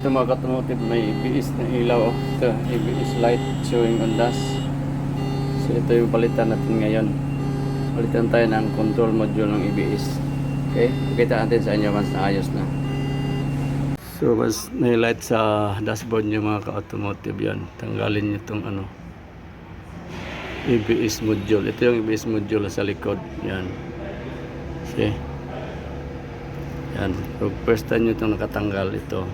Ito mga automotive, may ABS na ilaw. Ito, ABS light showing on dash. So ito yung palitan natin ngayon. Palitan tayo ng control module ng ABS. Okay, pakita natin sa inyo once naayos na. So mas na-light sa dashboard nyo mga ka-automotive yan. Tanggalin nyo itong ABS module. Ito yung ABS module sa likod. Yan. Okay. Yan. So first time nyo itong nakatanggal ito.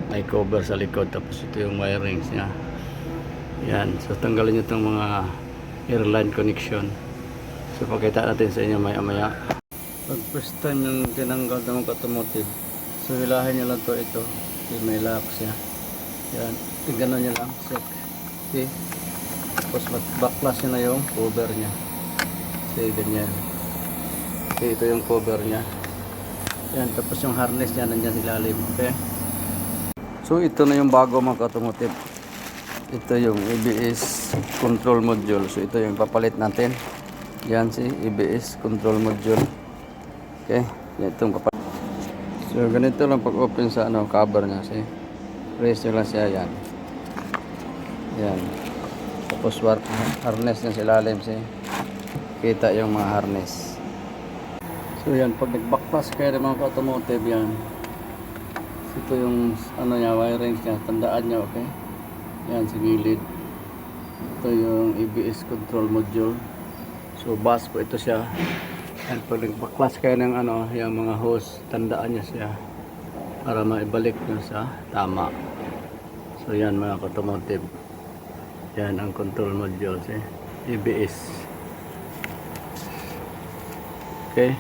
May cover sa likod, tapos ito yung wirings niya. Yan, so tanggalin nyo itong mga airline connection. So pakita natin sa inyo maya. Pag first time yung tinanggal ng automotive, so hilahin nyo lang to ito. Okay, may lock siya. Yan, tignan nyo lang, check. Okay, tapos backlash nyo na yung cover nya. Okay, ganyan. Okay, ito yung cover nya. Yan, tapos yung harness nya nandyan sa ilalim. Okay. So ito na yung bago mga automotive. Ito yung ABS control module. So ito yung papalit natin. Yan si ABS control module. Okay, yan itong papalit. So ganito lang pag open sa cover niya. See? Press nyo lang siya yan. Yan. Tapos harness niya sa ilalim. See? Kita yung mga harness. So yan, pag nag-backpass kayo ng mga automotive yan. Ito yung niya, wirings niya, tandaan niya, okay? Yan sa gilid. Ito yung ABS control module. So bus po ito siya. And pag nagpa-class kayo ng yung mga hose, tandaan niya siya para maibalik niyo sa tama. So yan mga automotive. Yan ang control module, ABS. Okay?